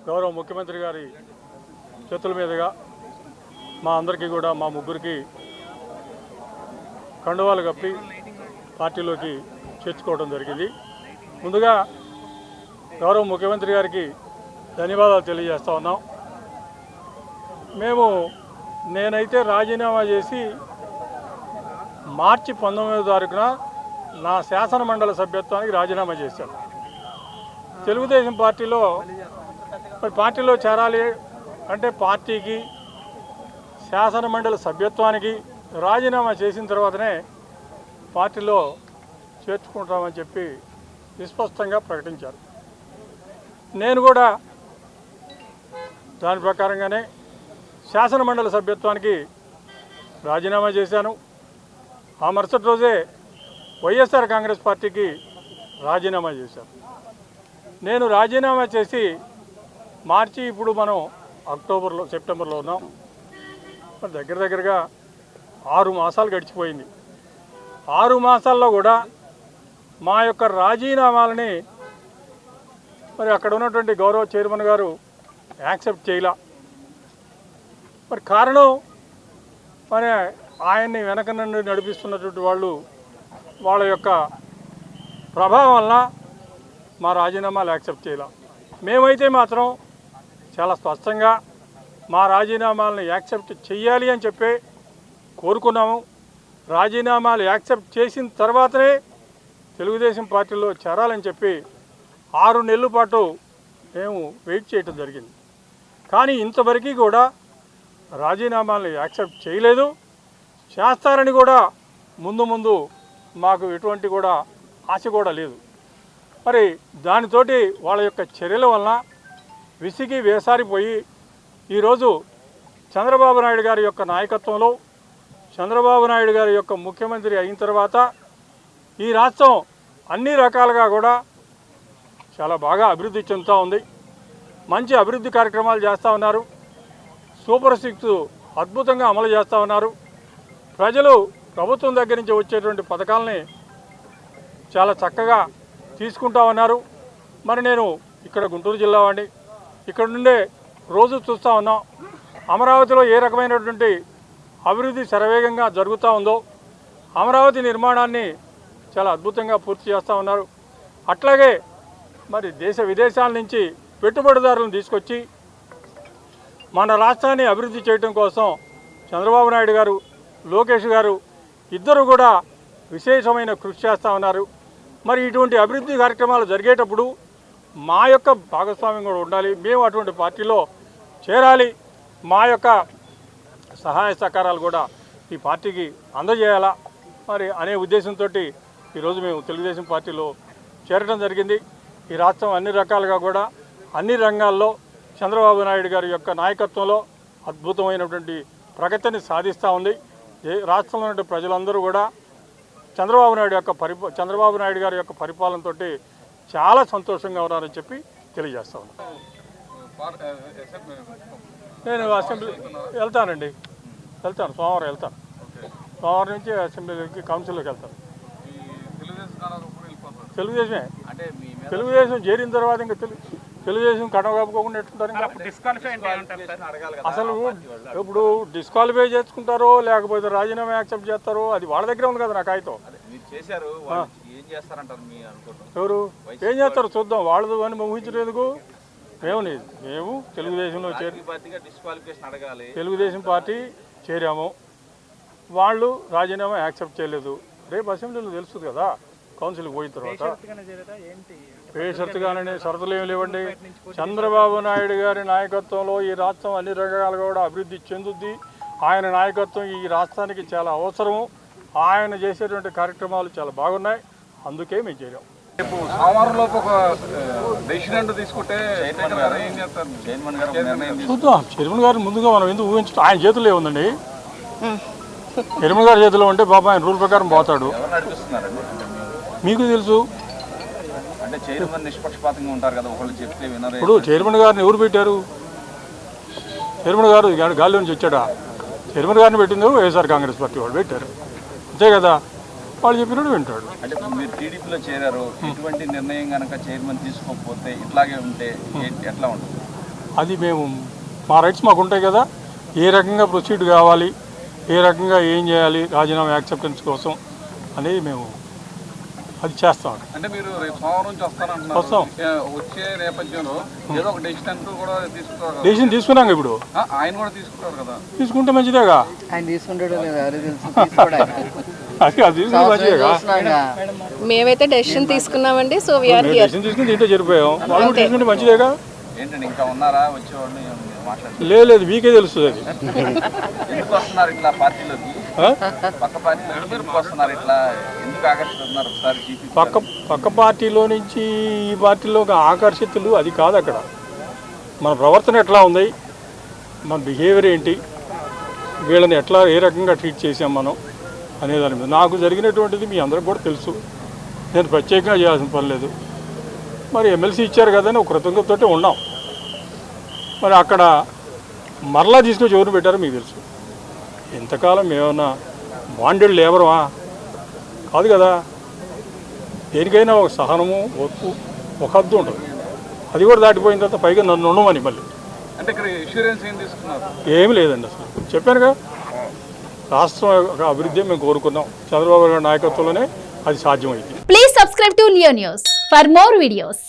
గౌరవ ముఖ్యమంత్రి గారి చేతుల మీదుగా మా అందరికీ కూడా మా ముగ్గురికి కండువాలు కప్పి పార్టీలోకి చేర్చుకోవడం జరిగింది. ముందుగా గౌరవ ముఖ్యమంత్రి గారికి ధన్యవాదాలు తెలియజేస్తా ఉన్నాం. నేనైతే రాజీనామా చేసి మార్చి 19వ తారీఖున నా శాసన మండలి సభ్యత్వానికి రాజీనామా చేశాను. తెలుగుదేశం పార్టీలో చేరాలి అంటే పార్టీకి శాసన మండలి సభ్యత్వానికి రాజీనామా చేసిన తర్వాతనే పార్టీలో చేర్చుకుంటామని చెప్పి విస్పష్టంగా ప్రకటించారు. నేను కూడా దాని ప్రకారంగానే శాసన మండలి సభ్యత్వానికి రాజీనామా చేశాను. ఆ మరుసటి రోజే వైఎస్ఆర్ కాంగ్రెస్ పార్టీకి రాజీనామా చేశాను. నేను రాజీనామా చేసి మార్చి, ఇప్పుడు మనం సెప్టెంబర్లో ఉన్నాం. మరి దగ్గరగా 6 మాసాలు గడిచిపోయింది. 6 మాసాల్లో కూడా మా యొక్క రాజీనామాలని మరి అక్కడ ఉన్నటువంటి గౌరవ చైర్మన్ గారు యాక్సెప్ట్ చేయలా. మరి కారణం, మరి ఆయన్ని వెనక నుండి నడిపిస్తున్నటువంటి వాళ్ళ యొక్క ప్రభావం వల్ల మా రాజీనామాలు యాక్సెప్ట్ చేయాల. మేమైతే మాత్రం చాలా స్పష్టంగా మా రాజీనామాలను యాక్సెప్ట్ చేయాలి అని చెప్పి కోరుకున్నాము. రాజీనామాలు యాక్సెప్ట్ చేసిన తర్వాతనే తెలుగుదేశం పార్టీలో చేరాలని చెప్పి 6 నెలల పాటు మేము వెయిట్ చేయడం జరిగింది. కానీ ఇంతవరకు కూడా రాజీనామాలను యాక్సెప్ట్ చేయలేదు. చేస్తారని కూడా ముందు మాకు ఎటువంటి కూడా ఆశ కూడా లేదు. మరి దానితోటి వాళ్ళ యొక్క చర్యల వలన విసిగి వేసారిపోయి ఈరోజు చంద్రబాబు నాయుడు గారి యొక్క నాయకత్వంలో, చంద్రబాబు నాయుడు గారి యొక్క ముఖ్యమంత్రి అయిన తర్వాత ఈ రాష్ట్రం అన్ని రకాలుగా కూడా చాలా బాగా అభివృద్ధి చెందుతూ ఉంది. మంచి అభివృద్ధి కార్యక్రమాలు చేస్తూ ఉన్నారు. సూపర్ 6 అద్భుతంగా అమలు చేస్తూ ఉన్నారు. ప్రజలు ప్రభుత్వం దగ్గర నుంచి వచ్చేటువంటి పథకాలని చాలా చక్కగా తీసుకుంటా ఉన్నారు. మరి నేను ఇక్కడ గుంటూరు జిల్లా వాడిని, ఇక్కడ నుండే రోజు చూస్తూ ఉన్నాం. అమరావతిలో ఏ రకమైనటువంటి అభివృద్ధి శరవేగంగా జరుగుతూ ఉందో, అమరావతి నిర్మాణాన్ని చాలా అద్భుతంగా పూర్తి చేస్తూ ఉన్నారు. అట్లాగే మరి దేశ విదేశాల నుంచి పెట్టుబడిదారులను తీసుకొచ్చి మన రాష్ట్రాన్ని అభివృద్ధి చేయడం కోసం చంద్రబాబు నాయుడు గారు, లోకేష్ గారు ఇద్దరు కూడా విశేషమైన కృషి చేస్తూ ఉన్నారు. మరి ఇటువంటి అభివృద్ధి కార్యక్రమాలు జరిగేటప్పుడు మా యొక్క భాగస్వామ్యం కూడా ఉండాలి. మేము అటువంటి పార్టీలో చేరాలి. మా యొక్క సహాయ సహకారాలు కూడా ఈ పార్టీకి అందజేయాలా మరి అనే ఉద్దేశంతో ఈరోజు మేము తెలుగుదేశం పార్టీలో చేరడం జరిగింది. ఈ రాష్ట్రం అన్ని రకాలుగా కూడా అన్ని రంగాల్లో చంద్రబాబు నాయుడు గారి యొక్క నాయకత్వంలో అద్భుతమైనటువంటి ప్రగతిని సాధిస్తూ ఉంది. రాష్ట్రంలో ఉన్న ప్రజలందరూ కూడా చంద్రబాబు నాయుడు గారి యొక్క పరిపాలనతో చాలా సంతోషంగా ఉన్నారని చెప్పి తెలియజేస్తా ఉన్నాను. నేను అసెంబ్లీ వెళ్తాను. సోమవారం వెళ్తాను. సోమవారం నుంచి అసెంబ్లీకి కౌన్సిల్లోకి వెళ్తాను. తెలుగుదేశం చేరిన తర్వాత ఇంకా తెలుగుదేశం కడవ కప్పుకోకుండా ఎట్టుంటారు. అసలు ఇప్పుడు డిస్క్వాలిఫై చేసుకుంటారో లేకపోతే రాజీనామా యాక్సెప్ట్ చేస్తారో అది వాళ్ళ దగ్గర ఉంది కదా. నా కాగితం ఎవరు ఏం చేస్తారు చూద్దాం. వాళ్ళదు అని ఊహించలేదు. మేము తెలుగుదేశంలో తెలుగుదేశం పార్టీ చేరాము. వాళ్ళు రాజీనామా యాక్సెప్ట్ చేయలేదు. రేపు అసెంబ్లీలో తెలుస్తుంది కదా కౌన్సిల్కి పోయిన తర్వాత. బేషరతుగానే షరతులు ఏమి లేవండి. చంద్రబాబు నాయుడు గారి నాయకత్వంలో ఈ రాష్ట్రం అన్ని రకాలుగా కూడా అభివృద్ధి చెందుద్ది. ఆయన నాయకత్వం ఈ రాష్ట్రానికి చాలా అవసరము. ఆయన చేసేటువంటి కార్యక్రమాలు చాలా బాగున్నాయి. అందుకే మేము చేరాం. రేపు సోమవారంలోపు ఒక డెసిషన్ తీసుకుంటే చూద్దాం. చైర్మన్ గారు ముందుగా మనం ఎందుకు ఊహించడం, ఆయన చేతుల్లో ఏముందండి. చైర్మన్ గారి చేతిలో ఉంటే బాబా ఆయన రూల్ ప్రకారం పోతాడు. మీకు తెలుసు. ఇప్పుడు చైర్మన్ గారిని ఎవరు పెట్టారు? చైర్మన్ గారు గాలి నుంచి వచ్చాడా? చైర్మన్ గారిని పెట్టింది వైఎస్ఆర్ కాంగ్రెస్ పార్టీ వాళ్ళు పెట్టారు. అంతే కదా. వాళ్ళు చెప్పినట్టు వింటాడు. అంటే మీరు టీడీపీలో చేరారు, ఇటువంటి నిర్ణయం కనుక చైర్మన్ తీసుకోకపోతే ఇట్లాగే ఉంటే ఎట్లా ఉంటుంది? అది మేము మా రైట్స్ మాకు ఉంటాయి కదా, ఏ రకంగా ప్రొసీడ్ కావాలి, ఏ రకంగా ఏం చేయాలి రాజీనామా యాక్సెప్టెన్స్ కోసం అనేది మేము అది చేస్తాం. అంటే మీరు రేపు సోమవారం నుంచి వస్తారంటున్నారు. వస్తాం. వచ్చే నేపథ్యంలో ఏదో ఒక డెసిషన్ అంటూ కూడా తీసుకుంటారు కదా. డెసిషన్ తీసుకున్నాం ఇప్పుడు. ఆయన కూడా తీసుకుంటారు కదా. తీసుకుంటే మంచిదేగా. ఆయన తీసుకుంటాడో లేదా అది తీసుకుంటే మంచిదేగా. మేమైతే డెసిషన్ తీసుకున్నామండి. So we are here. డెసిషన్ తీసుకుని దీంట్లో జరిపోయాం. వాళ్ళు కూడా తీసుకుంటే మంచిదేగా. ఏంటండి ఇంకా ఉన్నారా వచ్చేవాళ్ళు మాట్లాడుతున్నారు? లేదు మీకే తెలుస్తుంది అది. ఎందుకు వస్తున్నారు ఇట్లా పార్టీలోకి? పక్క పార్టీలో ఎందుకు వస్తున్నారు ఇట్లా? ఎందుకు ఆకర్షిస్తున్నారు? ఒకసారి పక్క పార్టీలో నుంచి ఈ పార్టీలో ఆకర్షితులు అది కాదు. అక్కడ మన ప్రవర్తన ఎట్లా ఉంది, మన బిహేవియర్ ఏంటి, వీళ్ళని ఎట్లా ఏ రకంగా ట్రీట్ చేసాం మనం అనేదాని మీద నాకు జరిగినటువంటిది మీ అందరికి కూడా తెలుసు. నేను ప్రత్యేకంగా చేయాల్సిన పని లేదు. మరి ఎమ్మెల్సీ ఇచ్చారు కదని ఒక కృతజ్ఞతతో ఉన్నాం. మరి అక్కడ మరలా తీసుకొచ్చి ఎవరు పెట్టారో మీకు తెలుసు. ఎంతకాలం మేమన్నా బాండెడ్ లేబరమా? కాదు కదా. దేనికైనా ఒక సహనము, ఓర్పు, ఒక హద్దు ఉంటుంది. అది కూడా దాటిపోయిన తర్వాత పైగా నన్ను ఉండమని మళ్ళీ అంటే ఇక్కడ ఇన్సూరెన్స్ ఏం తీసుకున్నారు? ఏమి లేదండి. అసలు చెప్పానుగా, రాష్ట్రం యొక్క అభివృద్ధి మేము కోరుకున్నాం. చంద్రబాబు గారి నాయకత్వంలోనే అది సాధ్యమైంది. Please subscribe to Leo news for more videos.